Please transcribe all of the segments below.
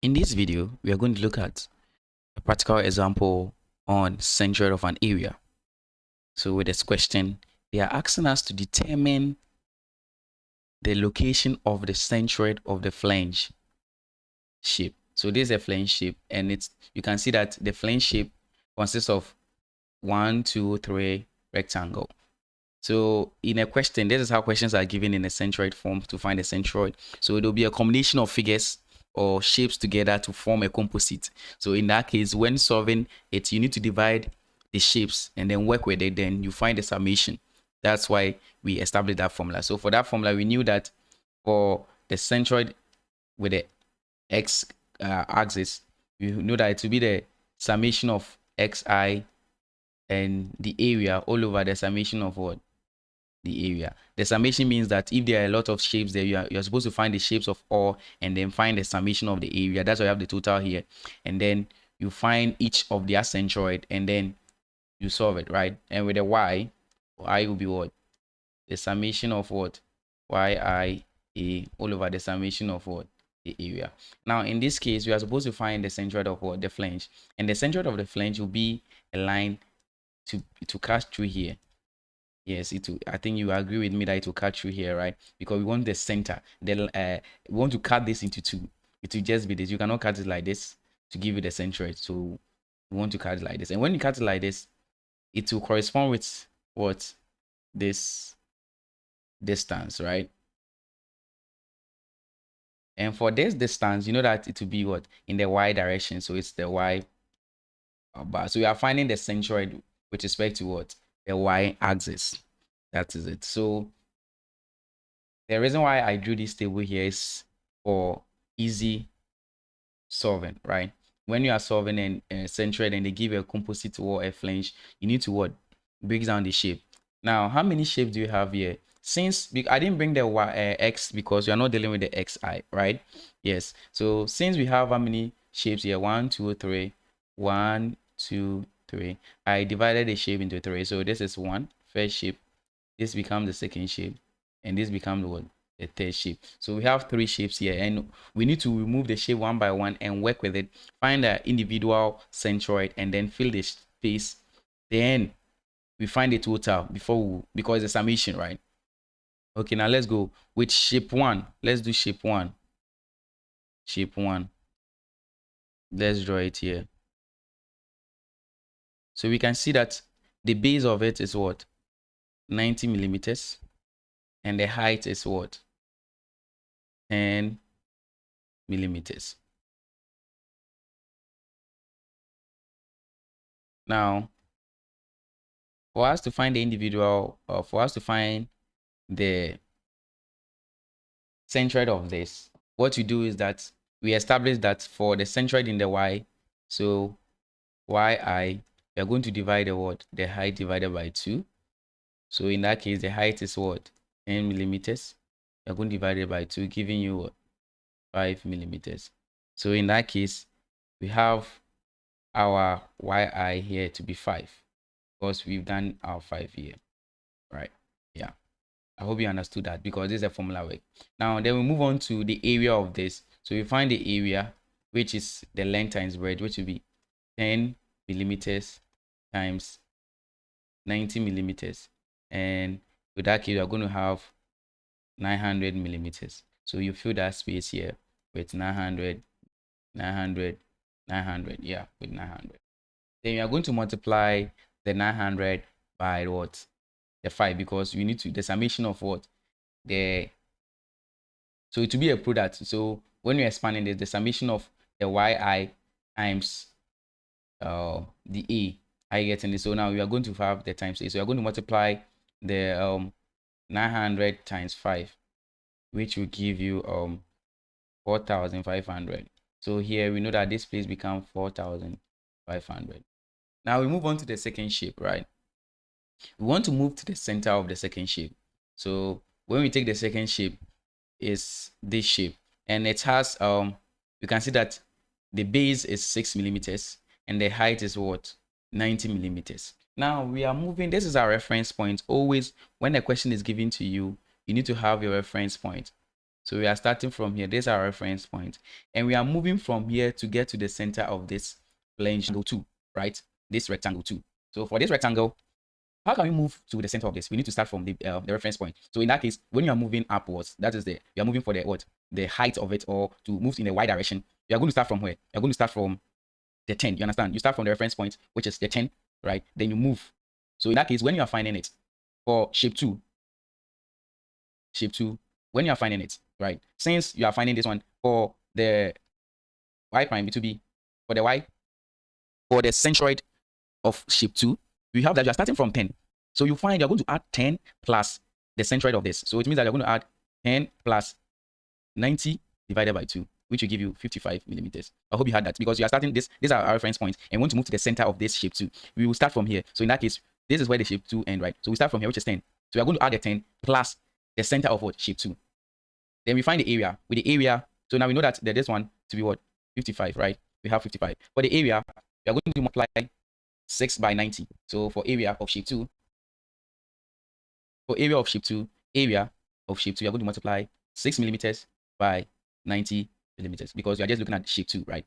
In this video, we are going to look at a practical example on centroid of an area. So with this question, they are asking us to determine the location of the centroid of the flange shape. So this is a flange shape, and you can see that the flange shape consists of 1, 2, 3 rectangle. So in a question, this is how questions are given in a centroid form to find a centroid. So it will be a combination of figures or shapes together to form a composite. So in that case, when solving it, you need to divide the shapes and then work with it. Then you find the summation. That's why we established that formula. So for that formula, we knew that for the centroid with the x axis, we know that it will be the summation of xi and the area all over the summation of what? The area. The summation means that if there are a lot of shapes there, you're supposed to find the shapes of all and then find the summation of the area. That's why you have the total here. And then you find each of their centroid and then you solve it, right? And with the y will be what? The summation of what? yi a all over the summation of what? The area. Now in this case, we are supposed to find the centroid of what? The flange. And the centroid of the flange will be a line to cut through here. Yes, it will. I think you agree with me that it will cut through here, right? Because we want the center. Then we want to cut this into two. It will just be this. You cannot cut it like this to give you the centroid. So we want to cut it like this. And when you cut it like this, it will correspond with what? This distance, right? And for this distance, you know that it will be what? In the y direction. So it's the y bar. So we are finding the centroid with respect to what? The y axis. That is it. So the reason why I drew this table here is for easy solving, right? When you are solving a centroid and they give you a composite or a flange, you need to what? Break down the shape. Now, how many shapes do you have here? Since I didn't bring the x because we are not dealing with the xi, right? Yes. So since we have how many shapes here? 1, 2, 3. 1, 2, 3. I divided the shape into 3. So this is first shape. This becomes the second shape, and this becomes what? The third shape. So we have 3 shapes here, and we need to remove the shape one by one and work with it. Find the individual centroid and then fill the space. Then we find the total because it's a summation, right? Okay, now let's go with shape 1. Let's do shape 1. Shape 1. Let's draw it here. So we can see that the base of it is what? 90 millimeters. And the height is what? 10 millimeters. Now, for us to find the individual, for us to find the centroid of this, what we do is that we establish that for the centroid in the y, so yi, we are going to divide the what? The height divided by 2. So in that case, the height is what? 10 millimeters. We are going to divide it by 2, giving you what? 5 millimeters. So in that case, we have our yi here to be 5 because we've done our 5 here, right? Yeah, I hope you understood that because this is a formula work. Now then we move on to the area of this. So we find the area, which is the length times breadth, which will be 10 millimeters times 90 millimeters, and with that case we are going to have 900 millimeters. So you fill that space here with 900, 900, 900. Yeah, with 900. Then you are going to multiply the 900 by what? The 5, because you need to the summation of what? So it will be a product. So when you're expanding this, the summation of the yi times the a. I getting this. So now we are going to have the times a. So we are going to multiply the 900 times 5, which will give you 4,500. So here we know that this place becomes 4,500. Now we move on to the second shape, right? We want to move to the center of the second shape. So when we take the second shape, is this shape, and it has you can see that the base is 6 millimeters and the height is what? 90 millimeters. Now we are moving. This is our reference point. Always when a question is given to you, you need to have your reference point. So we are starting from here. This is our reference point. And we are moving from here to get to the center of this rectangle 2, right? This rectangle 2. So for this rectangle, how can we move to the center of this? We need to start from the reference point. So in that case, when you are moving upwards, that is you are moving for the what? The height of it, or to move in the y direction. You are going to start from where? You are going to start from the 10. You understand? You start from the reference point, which is the 10, right? Then you move. So in that case, when you are finding it for shape 2, when you are finding it, right? Since you are finding this one for the y prime, it will be for the y, for the centroid of shape 2, we have that you are starting from 10. So you find you're going to add 10 plus the centroid of this. So it means that you're going to add 10 plus 90 divided by 2, which will give you 55 millimeters. I hope you had that, because you are starting this. These are our reference points, and we want to move to the center of this shape 2. We will start from here. So in that case, this is where the shape 2 ends, right? So we start from here, which is 10. So we are going to add the 10 plus the center of what? Shape 2. Then we find the area. With the area, so now we know that this one to be what? 55, right? We have 55. For the area, we are going to multiply 6 by 90. So for area of shape 2, area of shape 2, we are going to multiply 6 millimeters by 90 millimeters, because you are just looking at shape 2, right?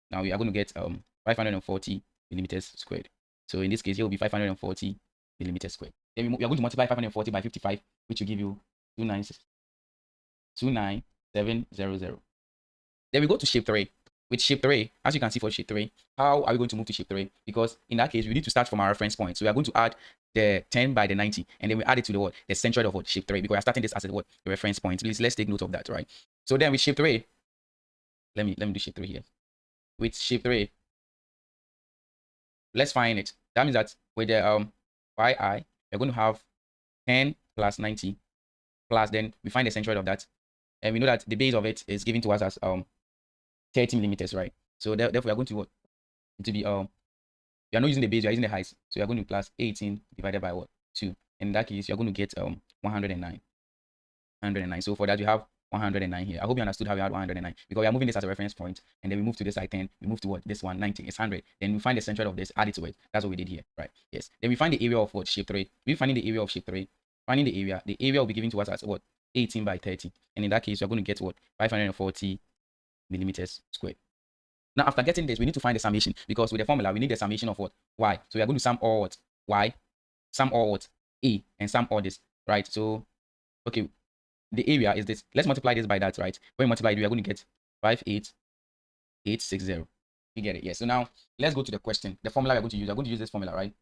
Now we are going to get 540 millimeters squared. So in this case, here will be 540 millimeters squared. Then we are going to multiply 540 by 55, which will give you 29700. Then we go to shape 3. With shape 3, as you can see for shape 3, how are we going to move to shape 3? Because in that case, we need to start from our reference point. So we are going to add the 10 by the 90, and then we add it to the what? The centroid of what? Shape 3, because we are starting this as a what? The reference point. Please, let's take note of that, right? So then with shape 3, let me do shape 3 here. With shape 3, let's find it. That means that with the yi, we're going to have 10 plus 90 plus, then we find the centroid of that, and we know that the base of it is given to us as 30 millimeters, right? So therefore we are going to what? It will be we are not using the base, we are using the height. So we are going to plus 18 divided by what? 2. And in that case, you are going to get 109. So for that, you have 109 here. I hope you understood how we had 109, because we are moving this as a reference point, and then we move to this side 10, we move to what? This one 90, it's 100. Then we find the centroid of this, add it to it. That's what we did here, right? Yes. Then we find the area of what? Shape 3. We're finding the area of shape 3. Finding the area will be given to us as what? 18 by 30. And in that case, you're going to get what? 540 millimeters squared. Now, after getting this, we need to find the summation, because with the formula, we need the summation of what? Y. So we are going to sum all what? Y, sum all what? A, and sum all this, right? So, okay, the area is this. Let's multiply this by that, right? When we multiply it, we are going to get 58860. You get it? Yes. So now, let's go to the question. The formula we're going to use. We're going to use this formula, right?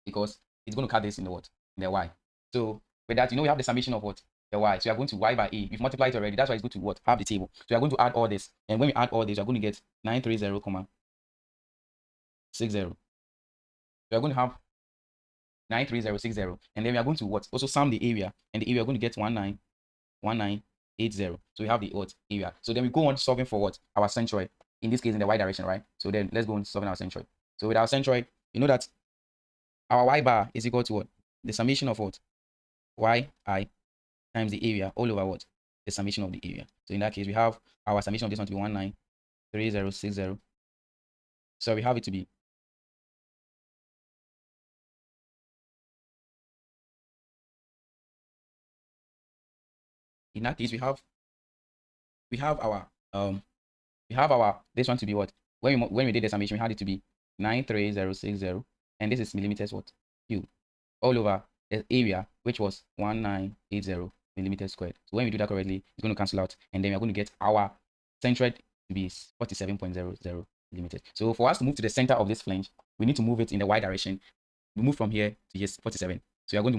Because it's going to cut this in the what? In the Y. So, with that, we have the summation of what? The Y. So we are going to Y by A. We've multiplied it already. That's why it's going to what? Have the table. So we are going to add all this. And when we add all this, we are going to get 930,60. We are going to have 93060. And then we are going to what? Also sum the area. And the area we are going to get 1980. So we have the what? Area. So then we go on solving for what? Our centroid. In this case, in the Y direction, right? So then let's go on solving our centroid. So with our centroid, you know that our Y bar is equal to what? The summation of what? Yi times the area all over what? The summation of the area. So in that case, we have our summation of this one to be 193060. So we have it to be in that case we have our this one to be what? When we did the summation, we had it to be 93060, and this is millimeters what? Cube all over the area, which was 1980 millimeters squared. So when we do that correctly, it's going to cancel out, and then we're going to get our centroid to be 47.00 millimeters. So for us to move to the center of this flange, we need to move it in the Y direction. We move from here to here 47. So we are going to